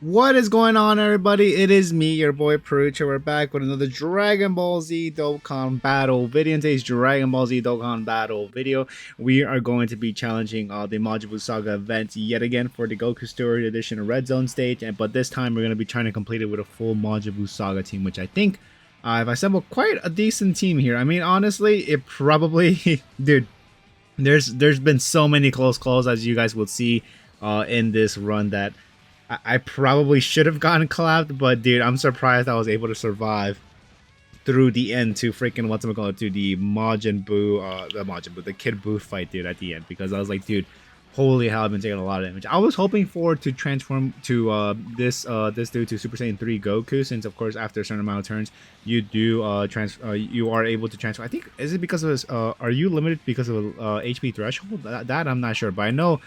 What is going on, everybody? It is me, your boy Perucho. We're back with another Dragon Ball Z Dokkan battle video. In today's Dragon Ball Z Dokkan battle video, we are going to be challenging the Majin Buu Saga event yet again for the Goku Story Edition Red Zone stage. But this time we're going to be trying to complete it with a full Majin Buu Saga team, which I think I've assembled quite a decent team here. I mean, honestly, it probably, dude. There's been so many close calls, as you guys will see in this run, that I probably should have gotten clapped, but dude, I'm surprised I was able to survive through the end to freaking to the Majin Buu, the Kid Buu fight, dude, at the end, because I was like, dude, holy hell, I've been taking a lot of damage. I was hoping for to transform to this dude to Super Saiyan 3 Goku, since of course after a certain amount of turns you do you are able to transfer. I think, is it because of his are you limited because of HP threshold? That I'm not sure, but I know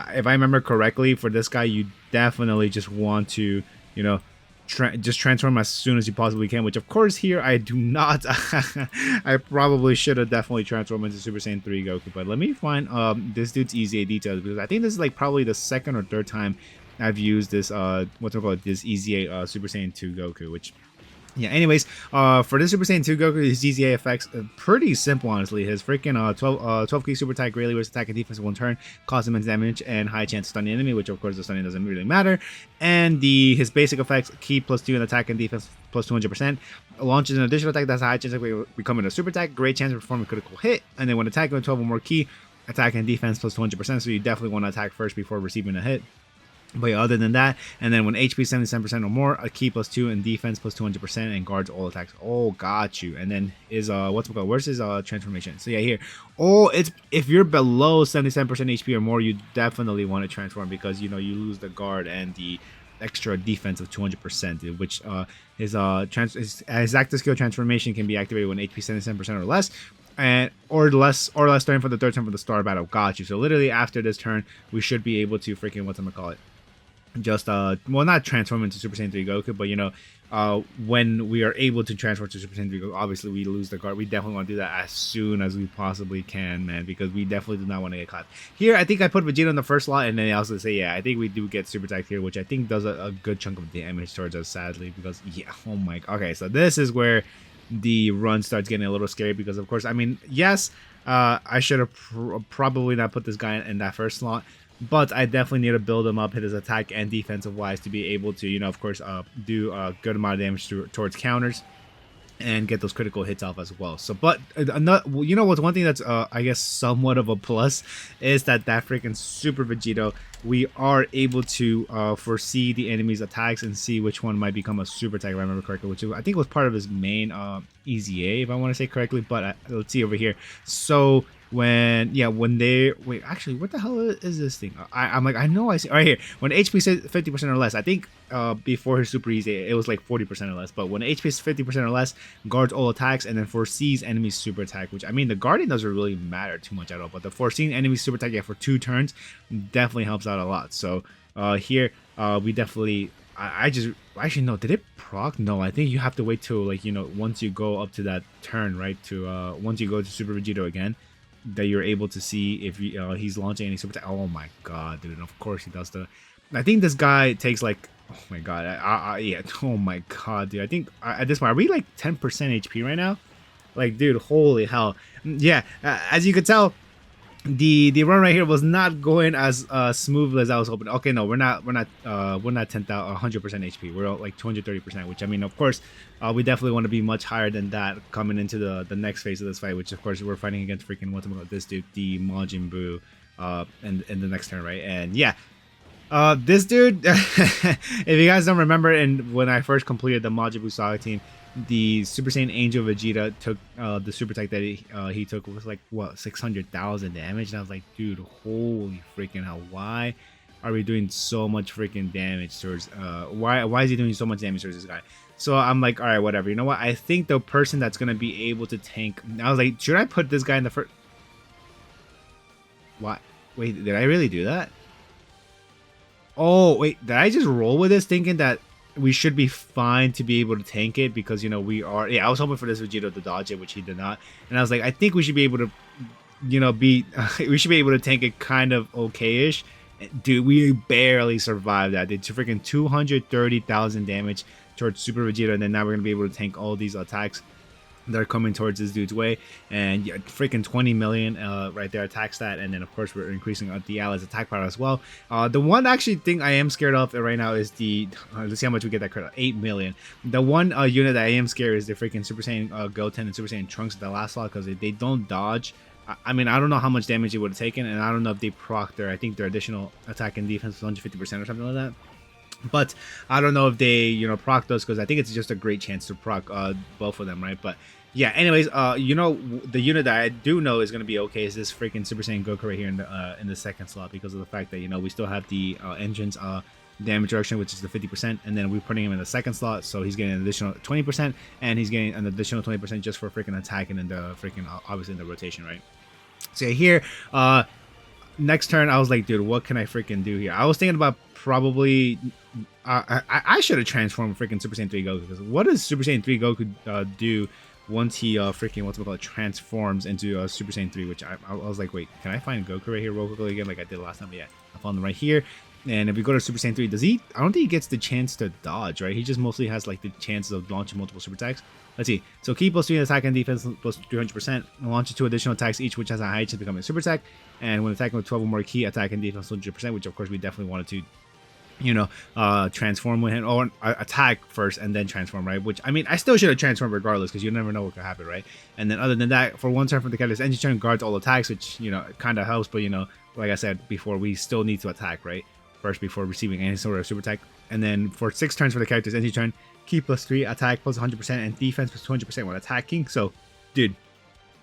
if I remember correctly, for this guy, you definitely just want to, you know, just transform as soon as you possibly can. Which, of course, here I do not. I probably should have definitely transformed into Super Saiyan 3 Goku. But let me find this dude's EZA details, because I think this is like probably the second or third time I've used this this EZA Super Saiyan 2 Goku, which. Yeah, anyways, for this Super Saiyan 2 Goku, his EZA effects are pretty simple, honestly. His freaking 12 key super attack greatly was attack and defense in one turn, cause immense damage, and high chance to stun the enemy, which of course the stunning doesn't really matter. And his basic effects, key +2 in attack and defense plus 200%, launches an additional attack that's a high chance of becoming a super attack, great chance of performing a critical hit, and then when attacking with 12 or more key, attack and defense plus 200%, so you definitely want to attack first before receiving a hit. But yeah, other than that, and then when HP 77% or more, a key +2 and defense plus 200% and guards all attacks. Oh, got you. And then is where's his transformation? So yeah, here. Oh, it's if you're below 77% HP or more, you definitely want to transform, because you lose the guard and the extra defense of 200%, which his active skill transformation can be activated when HP 77% or less, and or less starting for the third turn for the star battle. Got you. So literally after this turn, we should be able to freaking just well, not transform into Super Saiyan 3 Goku, but when we are able to transform to Super Saiyan 3 Goku, obviously we lose the guard. We definitely want to do that as soon as we possibly can, man, because we definitely do not want to get caught. Here, I think I put Vegeta in the first slot, and then I also say, yeah, I think we do get Super Attack here, which I think does a good chunk of damage towards us, sadly, because, yeah, oh my, okay, so this is where the run starts getting a little scary, because, of course, I mean, yes, I should have probably not put this guy in that first slot, but I definitely need to build him up, hit his attack and defensive wise, to be able to, of course, do a good amount of damage towards counters and get those critical hits off as well. So, but what's one thing that's I guess somewhat of a plus is that freaking Super Vegito, we are able to foresee the enemy's attacks and see which one might become a super attack, if I remember correctly, which I think was part of his main EZA, if I want to say correctly. But let's see over here. So when they wait, actually, what the hell is this thing? I'm like, I know I see right here, when HP says 50% or less. I think before his super easy it was like 40% or less, but when HP is 50% or less, guards all attacks and then foresees enemy's super attack, which, I mean, the guarding doesn't really matter too much at all, but the foreseeing enemy's super attack, yeah, for 2 turns definitely helps out a lot. So here we definitely, I just actually, no, did it proc? No, I think you have to wait till, like, once you go up to that turn, right, to once you go to Super Vegito again, that you're able to see if he's launching any super attack. Oh my god, dude, of course he does. I think this guy takes like, oh my god, yeah, oh my god, dude, I think at this point, are we like 10% HP right now? Like, dude, holy hell. Yeah, as you could tell, the run right here was not going as smooth as I was hoping. Okay, no, we're not 10,000 100% HP. We're like 230%, which, I mean, of course, we definitely want to be much higher than that coming into the next phase of this fight, which, of course, we're fighting against freaking this dude, the Majin Buu, in the next turn, right? And yeah, this dude, if you guys don't remember, and when I first completed the Majin Buu Saga team, the Super Saiyan Angel Vegeta took the super attack that he took was like, what, 600,000 damage, and I was like, dude, holy freaking hell, why are we doing so much freaking damage towards why is he doing so much damage towards this guy? So I'm like, all right, whatever, you know what, I think the person that's gonna be able to tank, I was like, should I put this guy in the first? What? Wait, did I really do that? Oh wait, did I just roll with this thinking that we should be fine to be able to tank it, because we are, yeah, I was hoping for this Vegito to dodge it, which he did not, and I was like, I think we should be able to we should be able to tank it kind of okay-ish, Dude, we barely survived that. Did freaking 230,000 damage towards Super Vegeta, and then now we're gonna be able to tank all these attacks that are coming towards this dude's way. And yeah, freaking 20 million right there attack stat, and then of course we're increasing the allies attack power as well. The one actually thing I am scared of right now is the let's see how much we get that credit. 8 million. The one unit that I am scared is the freaking Super Saiyan Goten and Super Saiyan Trunks at the last slot, because they don't dodge. I mean, I don't know how much damage it would have taken, and I don't know if they proc their, I think their additional attack and defense was 150% or something like that. But I don't know if they, you know, proc those, because I think it's just a great chance to proc both of them, right? But yeah, anyways, you know, the unit that I do know is going to be okay is this freaking Super Saiyan Goku right here in the second slot, because of the fact that, you know, we still have the engine's damage reduction, which is the 50%, and then we're putting him in the second slot, so he's getting an additional 20%, and he's getting an additional 20% just for freaking attacking in the freaking, obviously in the rotation, right? So here, next turn, I was like, dude, what can I freaking do here? I was thinking about probably, I should have transformed freaking Super Saiyan 3 Goku, because what does Super Saiyan 3 Goku do once he freaking, what's it called, transforms into Super Saiyan 3, which I was like, wait, can I find Goku right here real quickly again, like I did last time? But yeah, I found him right here. And if we go to Super Saiyan 3, does he, I don't think he gets the chance to dodge, right? He just mostly has like the chances of launching multiple super attacks. Let's see. So key plus 3 attack and defense plus 300%. Launches 2 additional attacks each, which has a high chance of becoming a super attack. And when attacking with 12 or more key, attack and defense 100%, which of course we definitely wanted to, you know, transform with him, or attack first and then transform, right? Which, I mean, I still should have transformed regardless, because you never know what could happen, right? And then other than that, for one turn from the character's engine turn, guards all attacks, which, you know, kind of helps, but, you know, like I said before, we still need to attack, right? First before receiving any sort of super attack. And then for 6 turns for the character's engine turn, key plus 3, attack plus 100%, and defense plus 200% when attacking. So, dude,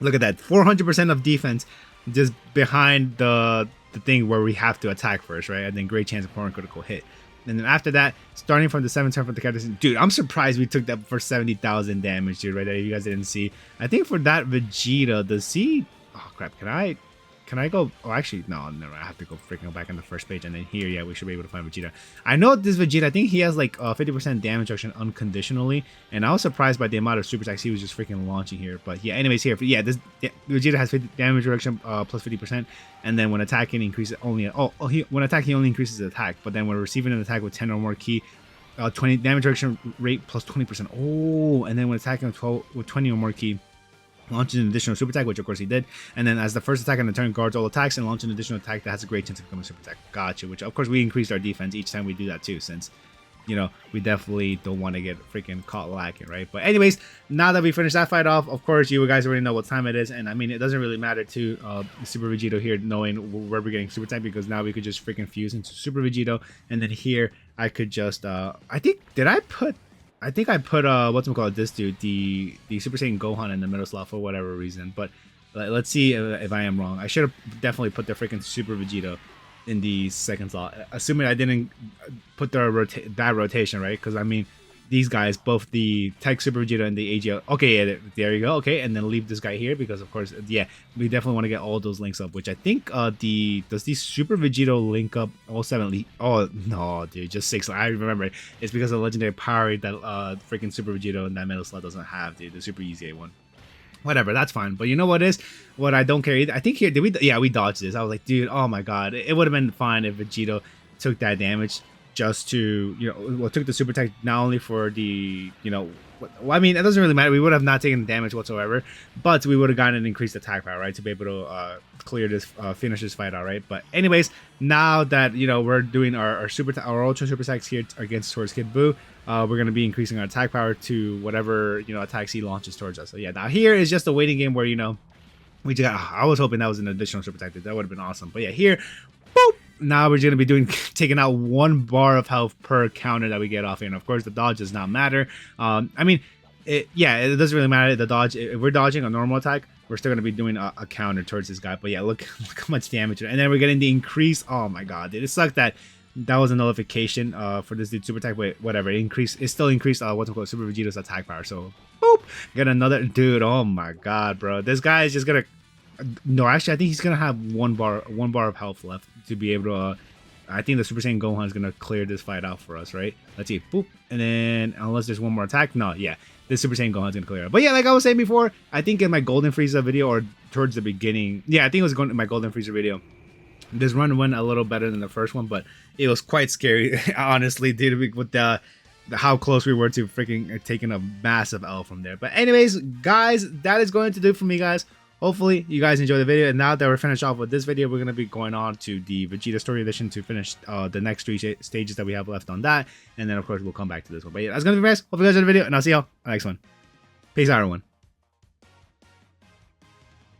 look at that, 400% of defense just behind the thing where we have to attack first, right? And then great chance of pouring critical hit. And then after that, starting from the 7th turn for the characters, dude, I'm surprised we took that for 70,000 damage, dude, right there. You guys didn't see. I think for that Vegeta, does he? Oh crap! Can I go? Oh, actually, no, never. I have to go freaking back on the first page, and then here, yeah, we should be able to find Vegeta. I know this Vegeta, I think he has like 50% damage reduction unconditionally, and I was surprised by the amount of super attacks he was just freaking launching here. But yeah, anyways, here, yeah, this Vegeta has 50 damage reduction plus 50%, and then when attacking increases only. When attacking he only increases his attack, but then when receiving an attack with 10 or more key, 20 damage reduction rate plus 20%. Oh, and then when attacking with 20 or more key, launches an additional super attack, which of course he did, and then as the first attack on the turn, guards all attacks and launches an additional attack that has a great chance of becoming a super attack. Gotcha. Which of course we increased our defense each time we do that too, since, you know, we definitely don't want to get freaking caught lacking, right? But anyways, now that we finished that fight off, of course you guys already know what time it is, and I mean, it doesn't really matter to Super Vegito here knowing where we're getting super attack, because now we could just freaking fuse into Super Vegito, and then here I could just I think I put what's it called, this dude, the Super Saiyan Gohan in the middle slot for whatever reason. But let's see if I am wrong. I should have definitely put the freaking Super Vegito in the second slot, assuming I didn't put the bad rotation, right? Because I mean, these guys, both the Tech Super Vegeta and the AGL. Okay, yeah, there you go. Okay, and then leave this guy here, because of course, yeah, we definitely want to get all those links up. Which I think does the Super Vegito link up all 7? Oh no, dude, just 6. I remember it. It's because of the legendary power that freaking Super Vegito in that middle slot doesn't have, dude. The Super Easy one. Whatever, that's fine. But you know what I don't care either? I think here, we dodged this. I was like, dude, oh my god, it would have been fine if Vegito took that damage just to, you know, well, took the super attack not only for the, you know, well, I mean, it doesn't really matter. We would have not taken damage whatsoever, but we would have gotten an increased attack power, right, to be able to clear this, finish this fight out, right? But anyways, now that, you know, we're doing our ultra super attacks here towards Kid Buu, we're going to be increasing our attack power to whatever, you know, attacks he launches towards us. So yeah, now here is just a waiting game where, you know, we just got, I was hoping that was an additional super attack. That would have been awesome. But yeah, here, boop. Now we're going to be taking out 1 bar of health per counter that we get off here. And of course, the dodge does not matter. I mean, it doesn't really matter. The dodge, if we're dodging a normal attack, we're still going to be doing a counter towards this guy. But yeah, look how much damage. And then we're getting the increase. Oh my god, dude. It sucked that was a nullification for this dude's super attack. But whatever, it still increased what's it called, Super Vegeta's attack power. So boop, get another dude. Oh my god, bro. This guy is just going to... No, actually, I think he's gonna have one bar of health left to be able to. I think the Super Saiyan Gohan is gonna clear this fight out for us, right? Let's see, boop, and then unless there's one more attack, no, yeah, this Super Saiyan Gohan is gonna clear it. But yeah, like I was saying before, I think in my Golden Frieza video or towards the beginning, yeah, I think it was going in my Golden Frieza video. This run went a little better than the first one, but it was quite scary, honestly, dude, with the how close we were to freaking taking a massive L from there. But anyways, guys, that is going to do it for me, guys. Hopefully you guys enjoyed the video, and now that we're finished off with this video, we're going to be going on to the Vegeta Story Edition to finish the next 3 stages that we have left on that, and then of course we'll come back to this one. But yeah, that's going to be guys. Hope you guys enjoyed the video, and I'll see y'all on the next one. Peace out, everyone.